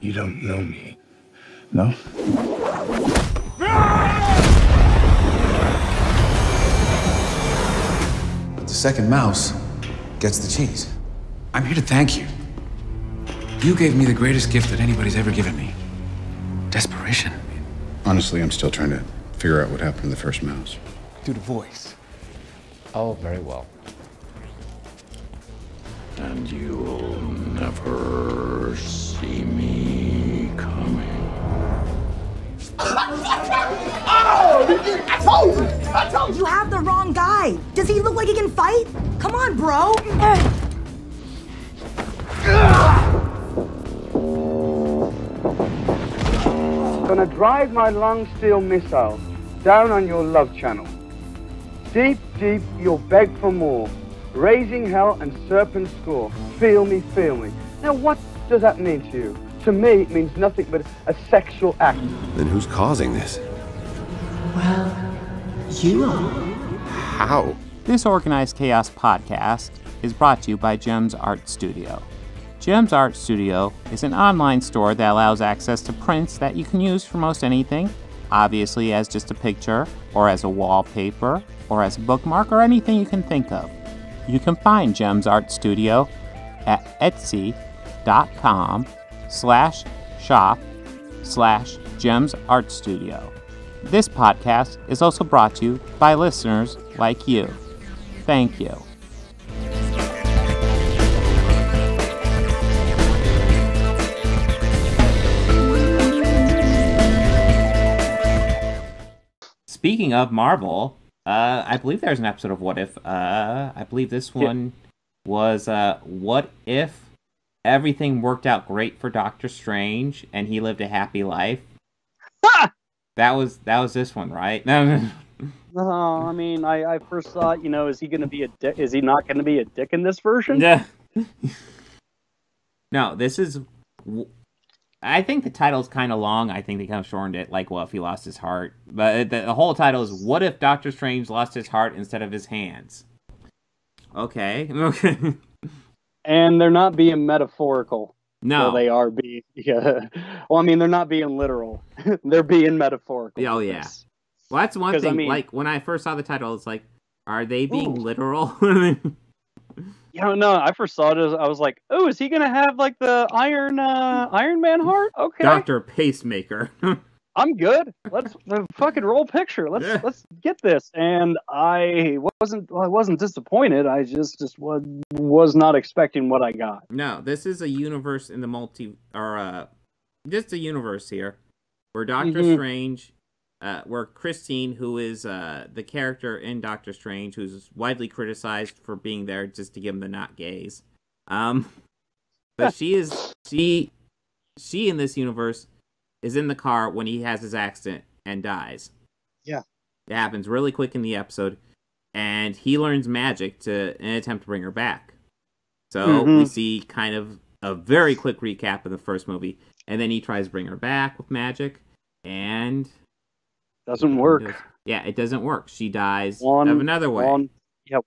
You don't know me. No? The second mouse gets the cheese. I'm here to thank you. You gave me the greatest gift that anybody's ever given me. Desperation. Honestly, I'm still trying to figure out what happened to the first mouse. Do the voice. Oh, very well. And you'll never see me coming. Oh! I told you! You have the wrong guy! Does he look like he can fight? Come on, bro! Gonna drive my long steel missile down on your love channel. Deep, deep, you'll beg for more. Raising hell and serpent score. Feel me, feel me. Now, what does that mean to you? To me, it means nothing but a sexual act. Then who's causing this? Well, you are. How? This Organized Chaos podcast is brought to you by JEMS Art Studio. JEMS Art Studio is an online store that allows access to prints that you can use for most anything, obviously as just a picture, or as a wallpaper, or as a bookmark, or anything you can think of. You can find JEMS Art Studio at etsy.com/shop/JEMS Art Studio. This podcast is also brought to you by listeners like you. Thank you. Speaking of Marvel, I believe there's an episode of What If. I believe this one was What If everything worked out great for Doctor Strange and he lived a happy life? That was this one, right? No. I mean, I first thought, is he gonna be a dick? Is he not gonna be a dick in this version? Yeah. No, this is. I think the title's kind of long. I think they kind of shortened it, like, well, if he lost his heart. But the whole title is "What If Doctor Strange Lost His Heart Instead of His Hands?" Okay. And they're not being metaphorical. No. Well, they are being. Yeah. Well, I mean, they're not being literal. They're being metaphorical. Oh, yeah. Well, that's one thing. I mean, like, when I first saw the title, it's like, are they being literal? No. I first saw it as I was like, "Oh, is he gonna have like the Iron Man heart?" Okay, Doctor Pacemaker. I'm good. Let's fucking roll picture. Let's get this. And I wasn't disappointed. I just was not expecting what I got. No, this is a universe in the just a universe here where Doctor Strange. Where Christine, who is the character in Doctor Strange, who's widely criticized for being there just to give him the not gays, but she in this universe is in the car when he has his accident and dies. Yeah, it happens really quick in the episode, and he learns magic in an attempt to bring her back. So we see kind of a very quick recap of the first movie, and then he tries to bring her back with magic, and doesn't work. It doesn't work. She dies of another way.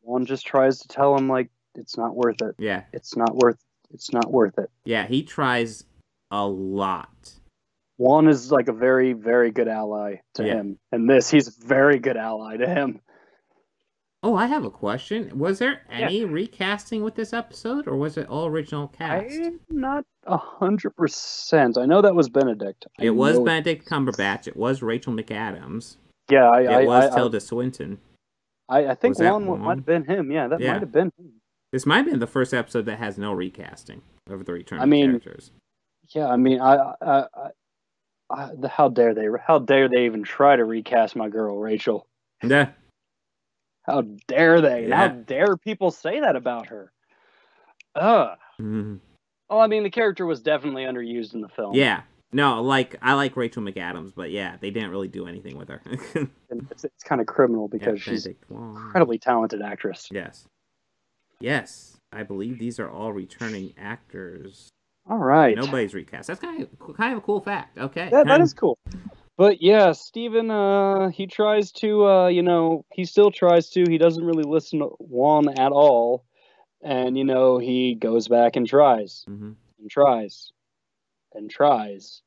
Juan just tries to tell him, like, it's not worth it. Yeah. It's not worth it. Yeah, he tries a lot. Juan is like a very, very good ally to him. And he's a very good ally to him. Oh, I have a question. Was there any recasting with this episode, or was it all original cast? I'm not 100%. I know that was Benedict. It was Benedict Cumberbatch. It was Rachel McAdams. Yeah, it was Tilda Swinton. I think one might have been him. Yeah, that might have been him. This might have been the first episode that has no recasting of the returning characters. Yeah, I mean, how dare they? How dare they even try to recast my girl, Rachel? Yeah. How dare they? Yeah. How dare people say that about her? Well, I mean, the character was definitely underused in the film. Yeah. No, I like Rachel McAdams, but yeah, they didn't really do anything with her. It's kind of criminal because she's an incredibly talented actress. Yes. Yes. I believe these are all returning actors. All right. Nobody's recast. That's kind of a cool fact. Okay. That is cool. But yeah, Steven, he tries to, he still tries to. He doesn't really listen to Juan at all. And, he goes back and tries. And tries. and tries.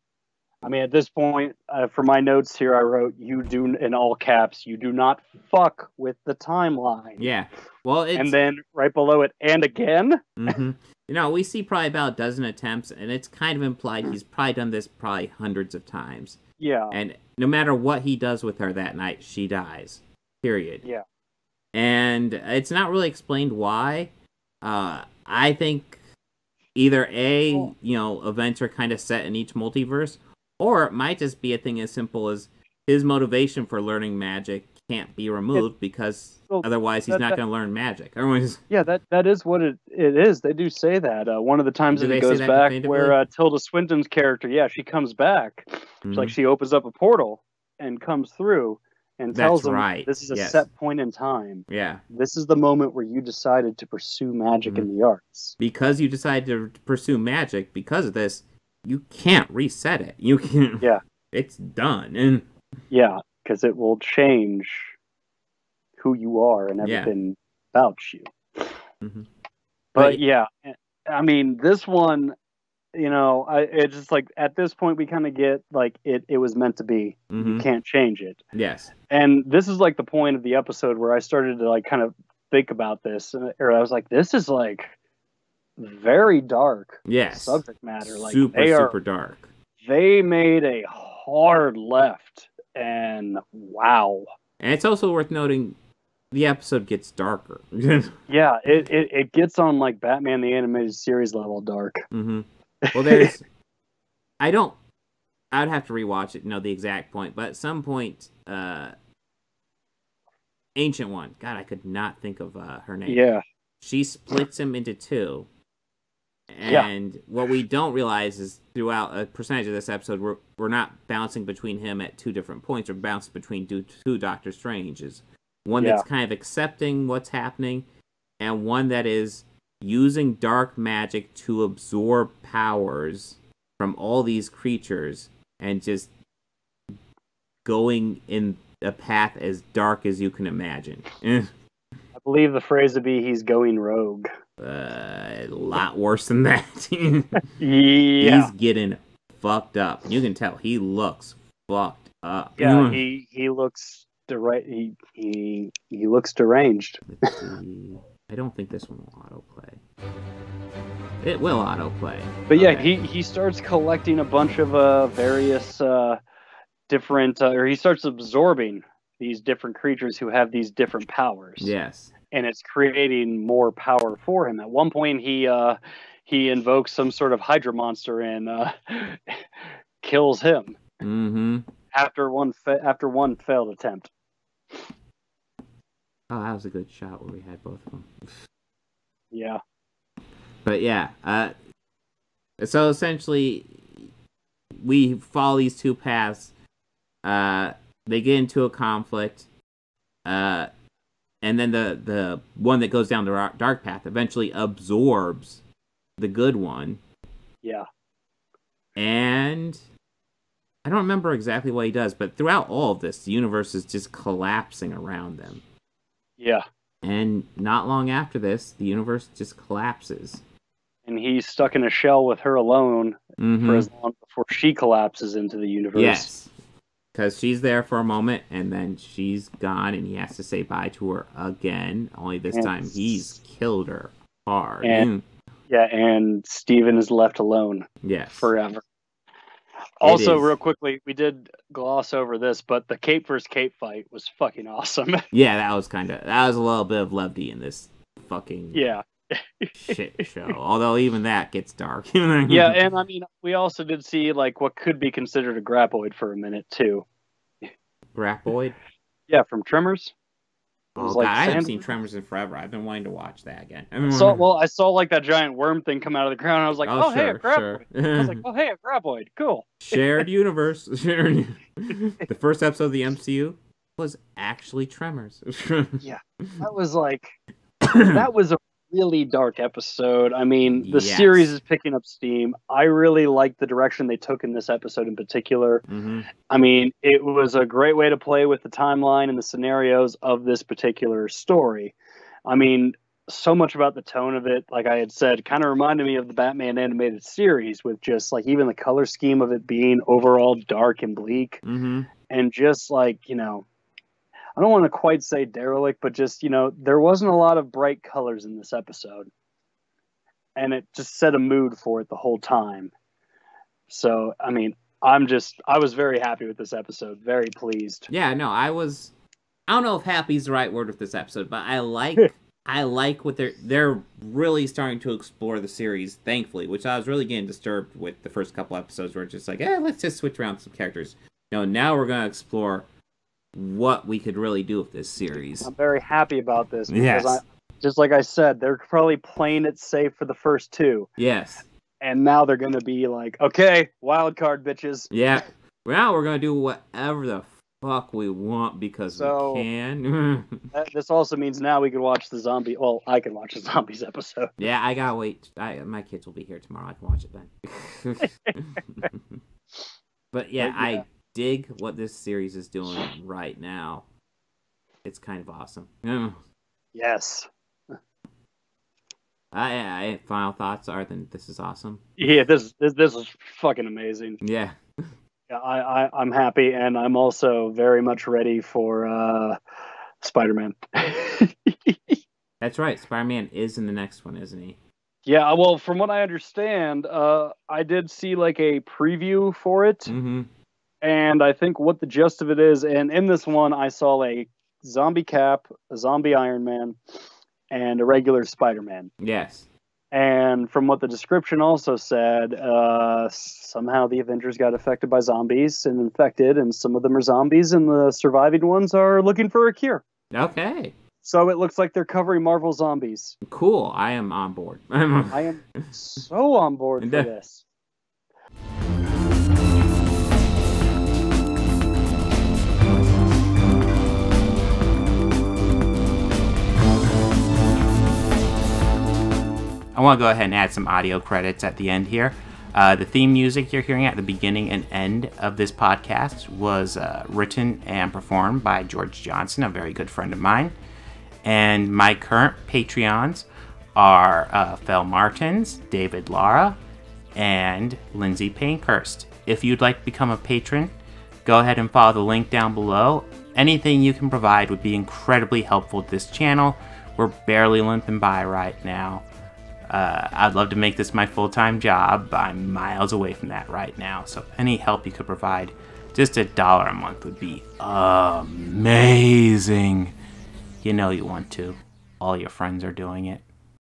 I mean, at this point, for my notes here, I wrote, "You do," in all caps, "You do not fuck with the timeline." Yeah. Well, it's... And then right below it, "and again." Mm-hmm. You know, we see probably about a dozen attempts, and it's kind of implied he's probably done this probably hundreds of times. Yeah. And no matter what he does with her that night, she dies. Period. Yeah. And it's not really explained why. I think either events are kind of set in each multiverse, or it might just be a thing as simple as his motivation for learning magic can't be removed because otherwise he's not going to learn magic. Yeah, that is what it is. They do say that. One of the times that it goes back where Tilda Swinton's character, she comes back. Mm-hmm. It's like she opens up a portal and comes through and tells him, this is a set point in time. Yeah. This is the moment where you decided to pursue magic in the arts. Because you decided to pursue magic, because of this, you can't reset it. You can. Yeah. It's done. And yeah, because it will change who you are and everything about you. Mm-hmm. But yeah, I mean, this one, it's just like at this point we kind of get like it was meant to be. Mm-hmm. You can't change it. Yes. And this is like the point of the episode where I started to like kind of think about this, or I was like, this is like very dark. Yes. Subject matter, like super dark. They made a hard left, and wow. And it's also worth noting the episode gets darker. Yeah, it gets on like Batman the Animated Series level dark. Mm-hmm. Well, there's I'd have to rewatch it to know the exact point, but at some point Ancient One, God, I could not think of her name. Yeah. She splits him into two. And what we don't realize is throughout a percentage of this episode, we're not bouncing between him at two different points. We're bouncing between two Doctor Stranges. One that's kind of accepting what's happening, and one that is using dark magic to absorb powers from all these creatures and just going in a path as dark as you can imagine. I believe the phrase would be he's going rogue. A lot worse than that. Yeah. He's getting fucked up. You can tell he looks fucked up. Yeah, he looks he looks deranged. Let's see. I don't think this one will autoplay. It will autoplay. But yeah, he starts collecting a bunch of various different, or he starts absorbing these different creatures who have these different powers. Yes. And it's creating more power for him. At one point, he invokes some sort of Hydra monster and kills him. Mm-hmm. After one failed attempt. Oh, that was a good shot where we had both of them. Yeah. But yeah, so essentially, we follow these two paths. They get into a conflict, and then the one that goes down the dark path eventually absorbs the good one. Yeah. And I don't remember exactly what he does, but throughout all of this, the universe is just collapsing around them. Yeah. And not long after this, the universe just collapses. And he's stuck in a shell with her alone for as long before she collapses into the universe. Yes. Because she's there for a moment, and then she's gone, and he has to say bye to her again. Only this time, he's killed her hard. And, and Steven is left alone. Yes. Forever. Also, real quickly, we did gloss over this, but the cape versus cape fight was fucking awesome. Yeah, that was a little bit of levity in this fucking shit show. Although even that gets dark. Yeah, and I mean, we also did see like what could be considered a graboid for a minute too. Graboid? Yeah, from Tremors. Oh, God, I haven't seen Tremors in forever. I've been wanting to watch that again. I saw like that giant worm thing come out of the ground. And I was like, hey, a graboid. I was like, hey, a graboid. Cool. Shared universe. The first episode of the MCU was actually Tremors. Yeah, that was a really dark episode. I mean, the series is picking up steam. I really liked the direction they took in this episode in particular. Mm-hmm. I mean, it was a great way to play with the timeline and the scenarios of this particular story. I mean, so much about the tone of it, like I had said, kind of reminded me of the Batman animated series, with just like even the color scheme of it being overall dark and bleak. Mm-hmm. And just like, I don't want to quite say derelict, but just, there wasn't a lot of bright colors in this episode. And it just set a mood for it the whole time. So, I mean, I was very happy with this episode. Very pleased. Yeah, no, I don't know if happy is the right word with this episode, but I like what they're really starting to explore the series, thankfully, which I was really getting disturbed with the first couple episodes where it's just like, let's just switch around some characters. Now we're going to explore what we could really do with this series. I'm very happy about this because yes. Just like I said, they're probably playing it safe for the first two. Yes. And now they're going to be like, okay, wild card, bitches. Yeah. Now we're going to do whatever the fuck we want because we can. This also means now we can watch the zombie... Well, I can watch the zombies episode. Yeah, I gotta wait. My kids will be here tomorrow. I can watch it then. But yeah, I dig what this series is doing right now. It's kind of awesome. Yes. Final thoughts are that this is awesome. Yeah, this is fucking amazing. Yeah. Yeah, I'm happy, and I'm also very much ready for Spider-Man. That's right. Spider-Man is in the next one, isn't he? Yeah, well, from what I understand, I did see like a preview for it, and I think what the gist of it is, and in this one, I saw a zombie Cap, a zombie Iron Man, and a regular Spider-Man. Yes. And from what the description also said, somehow the Avengers got affected by zombies and infected, and some of them are zombies, and the surviving ones are looking for a cure. Okay. So it looks like they're covering Marvel zombies. Cool. I am on board. I am so on board for this. I want to go ahead and add some audio credits at the end here. The theme music you're hearing at the beginning and end of this podcast was written and performed by George Johnson, a very good friend of mine. And my current Patreons are Fel Martins, David Lara, and Lindsay Pankhurst. If you'd like to become a patron, go ahead and follow the link down below. Anything you can provide would be incredibly helpful to this channel. We're barely limping by right now. I'd love to make this my full-time job, but I'm miles away from that right now. So any help you could provide, just $1 a month would be amazing. You know you want to. All your friends are doing it.